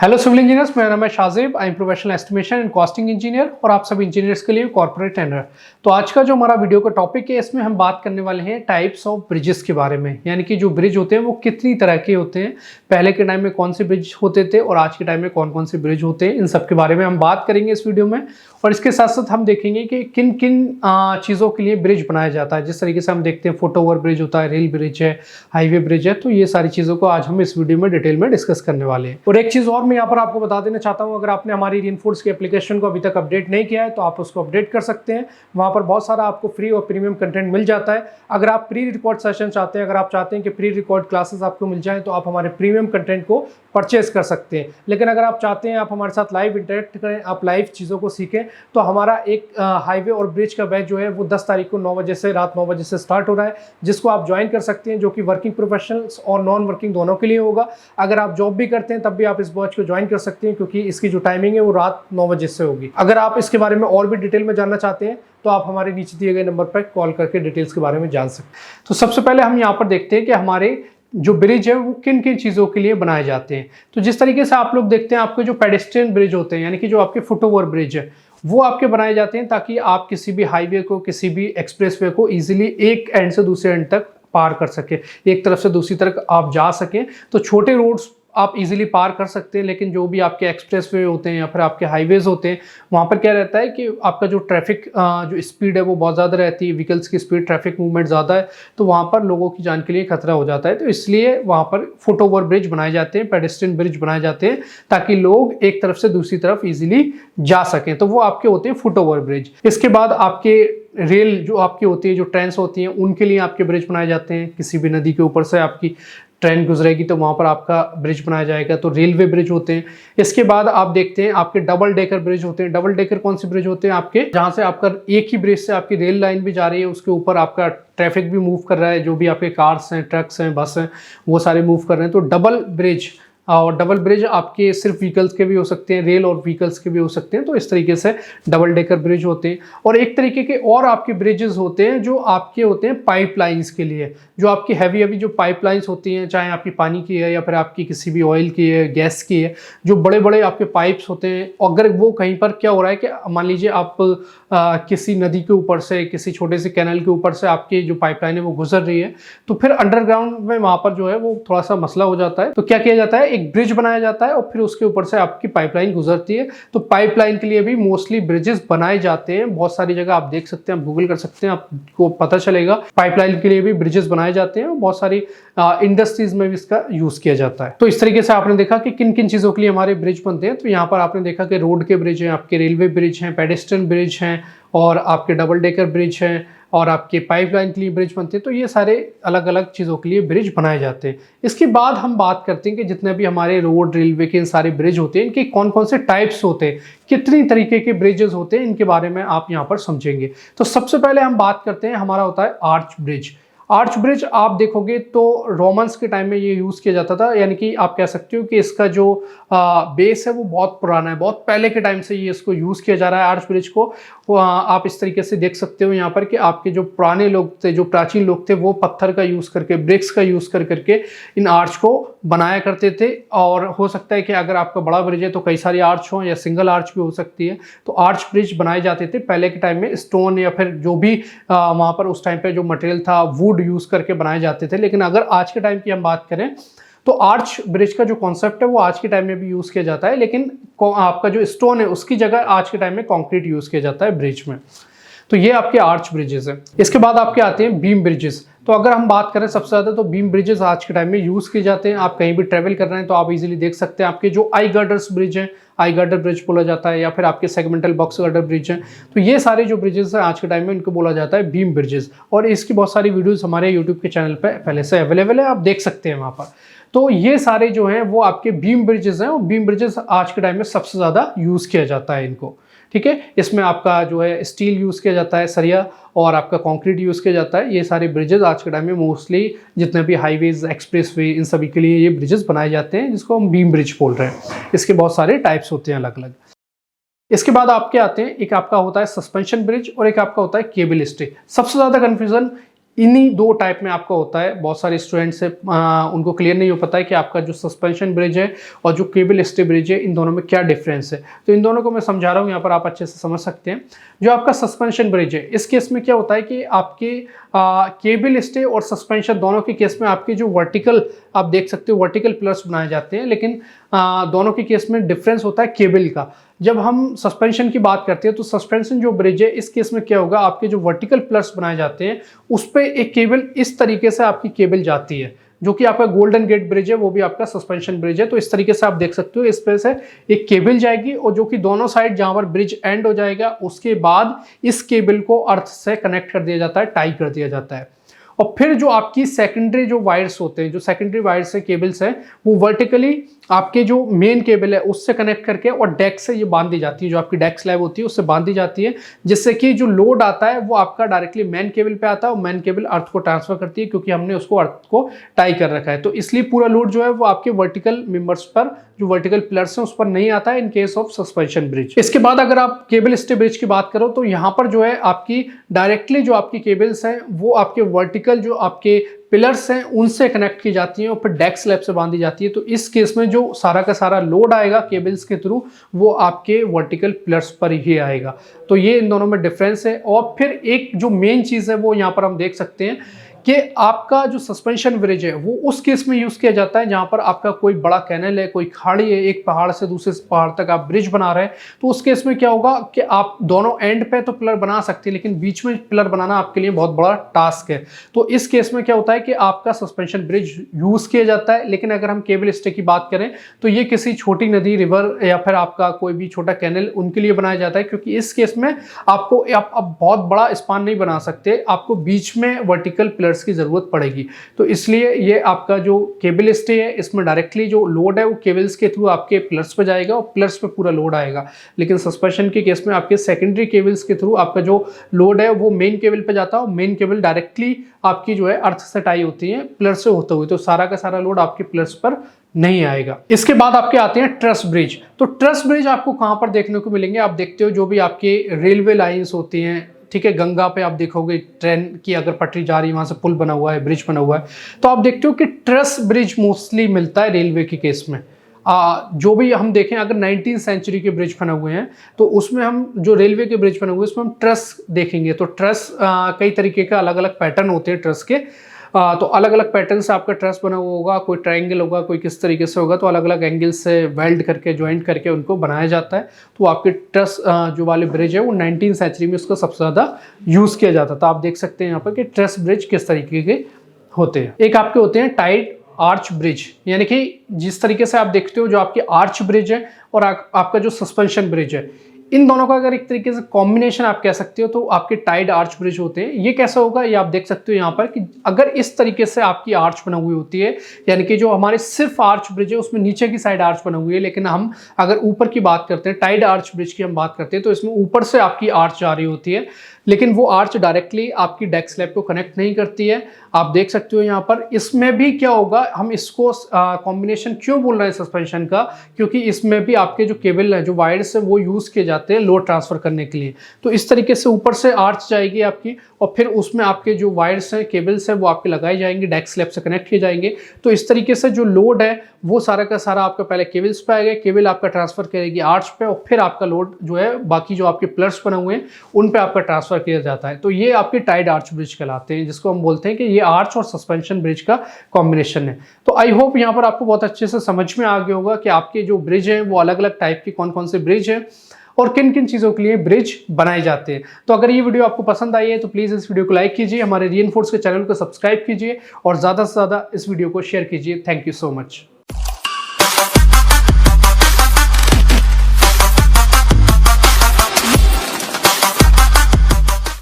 Hello civil engineers, मेरा नाम है Shajib. I am professional estimation and costing engineer और आप सभी इंजीनियर्स के लिए कॉर्पोरेट ट्रेनर। तो आज का जो हमारा वीडियो का टॉपिक है, इसमें हम बात करने वाले हैं टाइप्स ऑफ ब्रिजेस के बारे में, यानी कि जो ब्रिज होते हैं वो कितनी तरह के होते हैं, पहले के टाइम में कौन से ब्रिज होते थे और आज के टाइम में कौन कौन से ब्रिज होते हैं, इन सब के बारे में हम बात करेंगे इस वीडियो में। और इसके साथ साथ हम देखेंगे कि किन किन चीज़ों के लिए ब्रिज बनाया जाता है। जिस तरीके से हम देखते हैं फुट ओवर ब्रिज होता है, रेल ब्रिज है, हाईवे ब्रिज है, तो ये सारी चीज़ों को आज हम इस वीडियो में डिटेल में डिस्कस करने वाले हैं। और एक चीज़ और मैं यहाँ पर आपको बता देना चाहता हूँ, अगर आपने हमारी रीइंफोर्स की एप्लीकेशन को अभी तक अपडेट नहीं किया है तो आप उसको अपडेट कर सकते हैं। वहाँ पर बहुत सारा आपको फ्री और प्रीमियम कंटेंट मिल जाता है। अगर आप प्री रिकॉर्ड सेशन चाहते हैं, अगर आप चाहते हैं कि प्री रिकॉर्ड क्लासेस आपको मिल जाए, तो आप हमारे प्रीमियम कंटेंट को परचेज कर सकते हैं। लेकिन अगर आप चाहते हैं आप हमारे साथ लाइव इंटरेक्ट करें, आप लाइव चीज़ों को सीखें, तो हमारा एक हाईवे और ब्रिज का बैच जो है वो 10 तारीख को 9 बजे से रात 9 बजे से स्टार्ट हो रहा है, जिसको आप ज्वाइन कर सकते हैं, जो कि वर्किंग प्रोफेशनल्स और नॉन वर्किंग दोनों के लिए होगा। अगर आप जॉब भी करते हैं तब भी आप इस बैच को ज्वाइन कर सकते हैं, क्योंकि इसकी जो टाइमिंग है वो रात 9 बजे से होगी। अगर आप इसके बारे में और भी डिटेल में जानना चाहते हैं तो आप हमारे नीचे दिए गए नंबर पर कॉल करके डिटेल्स के बारे में जान सकते हैं। तो सबसे पहले हम यहाँ पर देखते हैं कि हमारे जो ब्रिज है वो किन किन चीज़ों के लिए बनाए जाते हैं। तो जिस तरीके से आप लोग देखते हैं, आपके जो पेडेस्ट्रियन ब्रिज होते हैं, यानी कि जो आपके फुट ओवर ब्रिज है, वो आपके बनाए जाते हैं ताकि आप किसी भी हाईवे को, किसी भी एक्सप्रेसवे को इजीली एक एंड से दूसरे एंड तक पार कर सके, एक तरफ से दूसरी तरफ आप जा सकें। तो छोटे रोड्स आप इजीली पार कर सकते हैं, लेकिन जो भी आपके एक्सप्रेसवे होते हैं या फिर आपके हाईवेज होते हैं, वहाँ पर क्या रहता है कि आपका जो ट्रैफिक जो स्पीड है वो बहुत ज़्यादा रहती है, व्हीकल्स की स्पीड, ट्रैफिक मूवमेंट ज़्यादा है, तो वहाँ पर लोगों की जान के लिए खतरा हो जाता है। तो इसलिए वहाँ पर फुट ओवर ब्रिज बनाए जाते हैं, पेडेस्ट्रियन ब्रिज बनाए जाते हैं, ताकि लोग एक तरफ से दूसरी तरफ ईजिली जा सकें। तो वो आपके होते हैं फुट ओवर ब्रिज। इसके बाद आपके रेल जो आपकी होती है, जो ट्रेन्स होती हैं, उनके लिए आपके ब्रिज बनाए जाते हैं। किसी भी नदी के ऊपर से आपकी ट्रेन गुजरेगी तो वहाँ पर आपका ब्रिज बनाया जाएगा, तो रेलवे ब्रिज होते हैं। इसके बाद आप देखते हैं आपके डबल डेकर ब्रिज होते हैं। डबल डेकर कौन से ब्रिज होते हैं? आपके जहाँ से आपका एक ही ब्रिज से आपकी रेल लाइन भी जा रही है, उसके ऊपर आपका ट्रैफिक भी मूव कर रहा है, जो भी आपके कार्स हैं, ट्रक्स हैं, बस हैं, वो सारे मूव कर रहे हैं। तो डबल ब्रिज, और डबल ब्रिज आपके सिर्फ व्हीकल्स के भी हो सकते हैं, रेल और व्हीकल्स के भी हो सकते हैं। तो इस तरीके से डबल डेकर ब्रिज होते हैं। और एक तरीके के और आपके ब्रिजेस होते हैं जो आपके होते हैं पाइपलाइंस के लिए, जो आपकी हैवी जो पाइपलाइंस होती हैं, चाहे आपकी पानी की है या फिर आपकी किसी भी ऑयल की है, गैस की है, जो बड़े बड़े आपके पाइप्स होते हैं। अगर वो कहीं पर क्या हो रहा है कि मान लीजिए आप किसी नदी के ऊपर से, किसी छोटे से कैनल के ऊपर से आपकी जो पाइपलाइन है वो गुजर रही है, तो फिर अंडरग्राउंड में वहाँ पर जो है वो थोड़ा सा मसला हो जाता है। तो क्या किया जाता है, एक ब्रिज बनाया जाता है और फिर उसके ऊपर से आपकी पाइपलाइन गुजरती है। तो पाइपलाइन के लिए भी मोस्टली ब्रिजेस बनाए जाते हैं। बहुत सारी जगह आप देख सकते हैं, आप गूगल कर सकते हैं, आपको पता चलेगा। पाइपलाइन के लिए भी ब्रिजेस बनाए जाते हैं, बहुत सारी इंडस्ट्रीज में भी इसका यूज किया जाता है। तो इस तरीके से आपने देखा कि किन किन चीजों के लिए हमारे ब्रिज बनते हैं। तो यहाँ पर आपने देखा कि रोड के ब्रिज हैं, आपके रेलवे ब्रिज हैं, पेडेस्ट्रियन ब्रिज हैं, और आपके डबल डेकर ब्रिज हैं, और आपके पाइपलाइन के लिए ब्रिज बनते हैं। तो ये सारे अलग अलग चीज़ों के लिए ब्रिज बनाए जाते हैं। इसके बाद हम बात करते हैं कि जितने भी हमारे रोड, रेलवे के सारे ब्रिज होते हैं, इनके कौन कौन से टाइप्स होते हैं, कितनी तरीके के ब्रिजेस होते हैं, इनके बारे में आप यहाँ पर समझेंगे। तो सबसे पहले हम बात करते हैं, हमारा होता है आर्च ब्रिज। आर्च ब्रिज आप देखोगे तो रोमन्स के टाइम में ये यूज़ किया जाता था, यानी कि आप कह सकते हो कि इसका जो बेस है वो बहुत पुराना है, बहुत पहले के टाइम से ये इसको यूज़ किया जा रहा है आर्च ब्रिज को। आप इस तरीके से देख सकते हो यहाँ पर कि आपके जो पुराने लोग थे, जो प्राचीन लोग थे, वो पत्थर का यूज़ करके, ब्रिक्स का यूज़ करके इन आर्च को बनाया करते थे। और हो सकता है कि अगर आपका बड़ा ब्रिज है तो कई सारी आर्च हो, या सिंगल आर्च भी हो सकती है। तो आर्च ब्रिज बनाए जाते थे पहले के टाइम में, स्टोन या फिर जो भी वहाँ पर उस टाइम पे जो मटेरियल था, वुड यूज़ करके बनाए जाते थे। लेकिन अगर आज के टाइम की हम बात करें तो आर्च ब्रिज का जो कॉन्सेप्ट है वो आज के टाइम में भी यूज़ किया जाता है, लेकिन आपका जो स्टोन है उसकी जगह आज के टाइम में कंक्रीट यूज़ किया जाता है ब्रिज में। तो ये आपके आर्च ब्रिजेस हैं। इसके बाद आपके आते हैं बीम ब्रिजेस। तो अगर हम बात करें सबसे ज़्यादा, तो बीम ब्रिजेस आज के टाइम में यूज़ किए जाते हैं। आप कहीं भी ट्रेवल कर रहे हैं तो आप इजीली देख सकते हैं। आपके जो आई गर्डर्स ब्रिज हैं, आई गर्डर ब्रिज बोला जाता है, या फिर आपके सेगमेंटल बॉक्स गर्डर ब्रिज हैं, तो ये सारे जो ब्रिजेस हैं आज के टाइम में इनको बोला जाता है बीम ब्रिजेस। और इसकी बहुत सारी वीडियोज़ हमारे यूट्यूब के चैनल पर पहले से अवेलेबल है, आप देख सकते हैं वहाँ पर। तो ये सारे जो हैं वो आपके बीम ब्रिजेस हैं, और बीम ब्रिजेस आज के टाइम में सबसे ज़्यादा यूज़ किया जाता है इनको। ठीक है, इसमें आपका जो है स्टील यूज़ किया जाता है, सरिया, और आपका कंक्रीट यूज़ किया जाता है। ये सारे ब्रिजेस आज के टाइम में मोस्टली जितने भी हाईवेज, एक्सप्रेसवे, इन सभी के लिए ये ब्रिजेस बनाए जाते हैं, जिसको हम बीम ब्रिज बोल रहे हैं। इसके बहुत सारे टाइप्स होते हैं अलग अलग। इसके बाद आपके आते हैं, एक आपका होता है सस्पेंशन ब्रिज और एक आपका होता है केबल स्टे। सबसे ज़्यादा कन्फ्यूज़न इन्हीं दो टाइप में आपका होता है। बहुत सारे स्टूडेंट्स है उनको क्लियर नहीं हो पाता है कि आपका जो सस्पेंशन ब्रिज है और जो केबल स्टे ब्रिज है इन दोनों में क्या डिफरेंस है। तो इन दोनों को मैं समझा रहा हूँ, यहाँ पर आप अच्छे से समझ सकते हैं। जो आपका सस्पेंशन ब्रिज है इस केस में क्या होता है कि आपके केबल स्टे और सस्पेंशन दोनों के केस में आपकी जो वर्टिकल आप देख सकते हो वर्टिकल पिलर्स बनाए जाते हैं, लेकिन दोनों के केस में डिफरेंस होता है केबल का। जब हम सस्पेंशन की बात करते हैं तो सस्पेंशन जो ब्रिज है इस केस में क्या होगा, आपके जो वर्टिकल पिलर्स बनाए जाते हैं उस पर एक केबल इस तरीके से आपकी केबल जाती है, जो कि आपका गोल्डन गेट ब्रिज है वो भी आपका सस्पेंशन ब्रिज है। तो इस तरीके से आप देख सकते हो इस पे से एक केबल जाएगी और जो कि दोनों साइड जहां पर ब्रिज एंड हो जाएगा उसके बाद इस केबल को अर्थ से कनेक्ट कर दिया जाता है, टाई कर दिया जाता है। और फिर जो आपकी सेकेंडरी जो वायर्स होते हैं, जो सेकेंडरी वायर्स है केबल्स हैं, वो वर्टिकली आपके जो मेन केबल है उससे कनेक्ट करके और डेक से ये बांध दी जाती है, जो आपकी डेक स्लैब होती है उससे बांध दी जाती है, जिससे कि जो लोड आता है वो आपका डायरेक्टली मेन केबल पे आता है और मेन केबल अर्थ को ट्रांसफर करती है, क्योंकि हमने उसको अर्थ को टाई कर रखा है। तो इसलिए पूरा लोड जो है वो आपके वर्टिकल मेंबर्स पर, जो वर्टिकल पिलर्स हैं उस पर नहीं आता है in case of suspension bridge. इसके बाद अगर आप केबल स्टे ब्रिज की बात करो तो यहाँ पर जो है आपकी डायरेक्टली जो आपकी केबल्स हैं वो आपके वर्टिकल जो आपके पिलर्स हैं उनसे कनेक्ट की जाती हैं और फिर डेक स्लैब से बांधी जाती है। तो इस केस में जो सारा का सारा लोड आएगा केबल्स के थ्रू वो आपके वर्टिकल पिलर्स पर ही आएगा। तो ये इन दोनों में डिफरेंस है। और फिर एक जो मेन चीज़ है वो यहाँ पर हम देख सकते हैं कि आपका जो सस्पेंशन ब्रिज है वो उस केस में यूज किया जाता है जहां पर आपका कोई बड़ा कैनल है, कोई खाड़ी है, एक पहाड़ से दूसरे पहाड़ तक आप ब्रिज बना रहे हैं। तो उस केस में क्या होगा कि आप दोनों एंड पे तो पिलर बना सकते हैं, लेकिन बीच में पिलर बनाना आपके लिए बहुत बड़ा टास्क है। तो इस केस में क्या होता है कि आपका सस्पेंशन ब्रिज यूज किया जाता है। लेकिन अगर हम केबल स्टे की बात करें तो ये किसी छोटी नदी, रिवर या फिर आपका कोई भी छोटा कैनल उनके लिए बनाया जाता है, क्योंकि इस केस में आपको आप बहुत बड़ा स्पान नहीं बना सकते, आपको बीच में वर्टिकल पिलर की जरूरत पड़ेगी। तो इसलिए ये आपका जो केबल स्टे है इसमें डायरेक्टली जो लोड है वो केबल्स के थ्रू आपके पिलर्स पे जाएगा और पिलर्स पे पूरा लोड आएगा। लेकिन सस्पेंशन के केस में आपके सेकेंडरी केबल्स के थ्रू आपका जो लोड है वो मेन केबल पे जाता है और मेन केबल डायरेक्टली आपकी जो है अर्थ से टाई होती है पिलर से होते हुए, तो सारा का सारा लोड आपके पिलर्स पर नहीं आएगा। इसके बाद आपके आते हैं ट्रस ब्रिज। तो ट्रस ब्रिज आपको कहां पर देखने को मिलेंगे, आप देखते हो जो भी आपके रेलवे लाइंस होती हैं, ठीक है, गंगा पे आप देखोगे ट्रेन की अगर पटरी जा रही है वहां से पुल बना हुआ है, ब्रिज बना हुआ है, तो आप देखते हो कि ट्रस ब्रिज मोस्टली मिलता है रेलवे के केस में। जो भी हम देखें अगर 19वीं सेंचुरी के ब्रिज बने हुए हैं तो उसमें हम जो रेलवे के ब्रिज बने हुए हैं उसमें हम ट्रस देखेंगे। तो ट्रस कई तरीके का अलग अलग पैटर्न होते हैं ट्रस के। तो अलग अलग पैटर्न से आपका ट्रस बना हुआ होगा, कोई ट्रायंगल होगा, कोई किस तरीके से होगा, तो अलग अलग एंगल से वेल्ड करके ज्वाइंट करके उनको बनाया जाता है। तो आपके ट्रस जो वाले ब्रिज है वो 19वीं सेंचुरी में उसका सबसे ज़्यादा यूज़ किया जाता था। आप देख सकते हैं यहाँ पर कि ट्रस ब्रिज किस तरीके के होते हैं। एक आपके होते हैं टाइड आर्च ब्रिज, यानी कि जिस तरीके से आप देखते हो जो आपकी आर्च ब्रिज है और आपका जो सस्पेंशन ब्रिज है, इन दोनों का अगर एक तरीके से कॉम्बिनेशन आप कह सकते हो तो आपके टाइड आर्च ब्रिज होते हैं। ये कैसा होगा ये आप देख सकते हो यहाँ पर कि अगर इस तरीके से आपकी आर्च बना हुई होती है, यानी कि जो हमारे सिर्फ आर्च ब्रिज है उसमें नीचे की साइड आर्च बना हुई है, लेकिन हम अगर ऊपर की बात करते हैं, टाइड आर्च ब्रिज की हम बात करते हैं, तो इसमें ऊपर से आपकी आर्च जा रही होती है, लेकिन वो आर्च डायरेक्टली आपकी डेक स्लैब को कनेक्ट नहीं करती है। आप देख सकते हो यहाँ पर इसमें भी क्या होगा, हम इसको कॉम्बिनेशन क्यों बोल रहे हैं सस्पेंशन का, क्योंकि इसमें भी आपके जो केबल है, जो वायर्स है वो यूज किए जाते हैं लोड ट्रांसफर करने के लिए। तो इस तरीके से ऊपर से आर्च जाएगी आपकी और फिर उसमें आपके जो वायर्स हैं, केबल्स हैं, वो आपके लगाए जाएंगे, डेक स्लैब से कनेक्ट किए जाएंगे। तो इस तरीके से जो लोड है वो सारा का सारा आपका पहले केबल्स पे आएगा, केबल आपका ट्रांसफर करेगी आर्च पे और फिर आपका लोड जो है बाकी जो आपके पिलर्स बने हुए हैं उन पे आपका ट्रांसफर किया जाता है। तो ये आपके टाइड आर्च ब्रिज कहलाते हैं, जिसको हम बोलते हैं कि ये आर्च और सस्पेंशन ब्रिज का कॉम्बिनेशन है। तो आई होप यहाँ पर आपको बहुत अच्छे से समझ में आ गया होगा कि आपके जो ब्रिज है वो अलग अलग टाइप के कौन कौन से ब्रिज है और किन किन चीज़ों के लिए ब्रिज बनाए जाते हैं। तो अगर ये वीडियो आपको पसंद आई है तो प्लीज़ इस वीडियो को लाइक कीजिए, हमारे रीइंफोर्स के चैनल को सब्सक्राइब कीजिए और ज़्यादा से ज़्यादा इस वीडियो को शेयर कीजिए। Thank you so much.